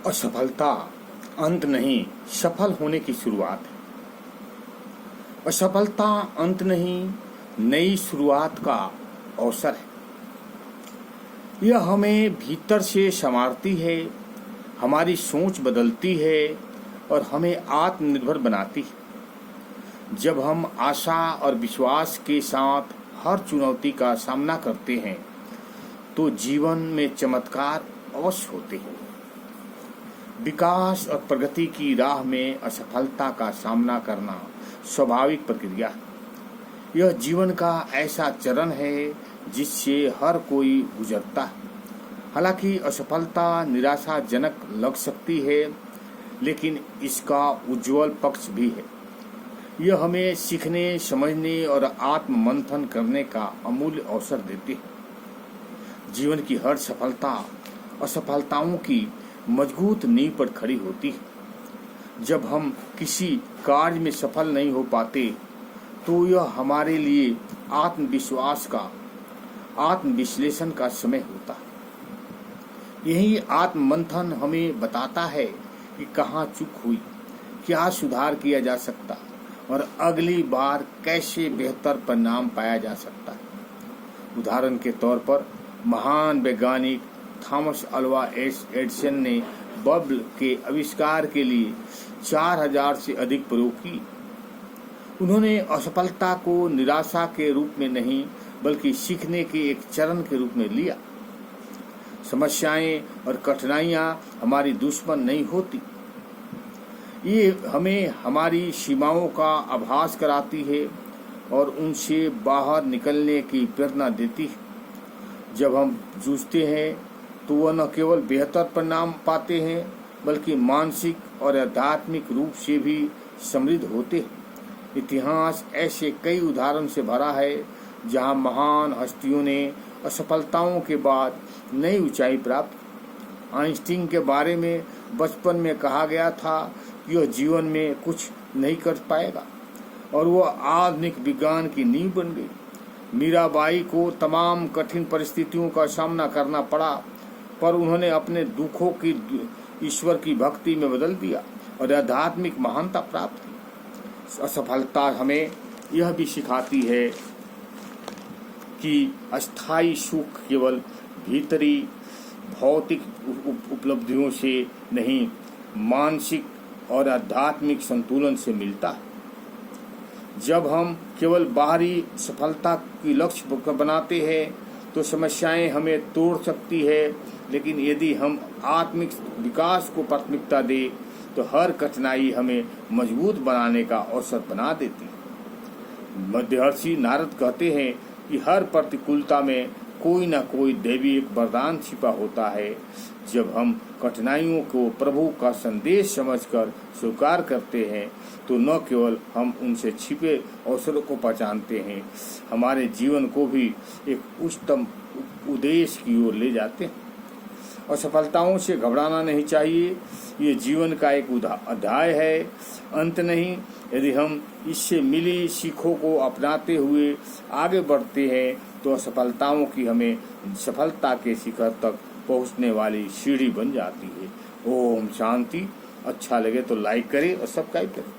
असफलता अंत नहीं, सफल होने की शुरुआत है। असफलता अंत नहीं, नई शुरुआत का अवसर है। यह हमें भीतर से संवारती है, हमारी सोच बदलती है और हमें आत्मनिर्भर बनाती है। जब हम आशा और विश्वास के साथ हर चुनौती का सामना करते हैं तो जीवन में चमत्कार अवश्य होते हैं। विकास और प्रगति की राह में असफलता का सामना करना स्वाभाविक प्रक्रिया है। यह जीवन का ऐसा चरण है जिससे हर कोई गुजरता है। हालांकि असफलता निराशाजनक लग सकती है, लेकिन इसका उज्जवल पक्ष भी है। यह हमें सीखने, समझने और आत्ममंथन करने का अमूल्य अवसर देती है। जीवन की हर सफलता असफलताओं की मजबूत नींव पर खड़ी होती है। जब हम किसी कार्य में सफल नहीं हो पाते तो यह हमारे लिए आत्मविश्वास का, आत्मविश्लेषण का समय होता है। यही आत्ममंथन हमें बताता है कि कहाँ चूक हुई, क्या सुधार किया जा सकता और अगली बार कैसे बेहतर परिणाम पाया जा सकता है। उदाहरण के तौर पर महान वैज्ञानिक थॉमस अल्वा एडिसन ने बल्ब के आविष्कार के लिए 4000 से अधिक प्रयोग किए। उन्होंने असफलता को निराशा के रूप में नहीं बल्कि सीखने के एक चरण के रूप में लिया। समस्याएं और कठिनाइयां हमारी दुश्मन नहीं होती, ये हमें हमारी सीमाओं का आभास कराती है और उनसे बाहर निकलने की प्रेरणा देती है। जब हम जूझते हैं तो वह न केवल बेहतर परिणाम पाते हैं बल्कि मानसिक और आध्यात्मिक रूप से भी समृद्ध होते हैं। इतिहास ऐसे कई उदाहरण से भरा है जहां महान हस्तियों ने असफलताओं के बाद नई ऊंचाई प्राप्त की। आइंस्टीन के बारे में बचपन में कहा गया था कि वह जीवन में कुछ नहीं कर पाएगा और वह आधुनिक विज्ञान की नींव बन गई। मीराबाई को तमाम कठिन परिस्थितियों का सामना करना पड़ा, पर उन्होंने अपने दुखों की ईश्वर की भक्ति में बदल दिया और आध्यात्मिक महानता प्राप्त की। असफलता हमें यह भी सिखाती है कि अस्थायी सुख केवल भीतरी भौतिक उपलब्धियों से नहीं, मानसिक और आध्यात्मिक संतुलन से मिलता है। जब हम केवल बाहरी सफलता की लक्ष्य बनाते हैं तो समस्याएं हमें तोड़ सकती है, लेकिन यदि हम आत्मिक विकास को प्राथमिकता दें तो हर कठिनाई हमें मजबूत बनाने का अवसर बना देती है। मध्यर्षि नारद कहते हैं कि हर प्रतिकूलता में कोई न कोई दैवी एक वरदान छिपा होता है। जब हम कठिनाइयों को प्रभु का संदेश समझकर स्वीकार करते हैं तो न केवल हम उनसे छिपे अवसरों को पहचानते हैं, हमारे जीवन को भी एक उच्चतम उद्देश्य की ओर ले जाते हैं। असफलताओं से घबराना नहीं चाहिए, ये जीवन का एक अध्याय है, अंत नहीं। यदि हम इससे मिली सीखों को अपनाते हुए आगे बढ़ते हैं तो असफलताओं की हमें सफलता के शिखर तक पहुंचने वाली सीढ़ी बन जाती है। ओम शांति। अच्छा लगे तो लाइक करें और सब्सक्राइब करें।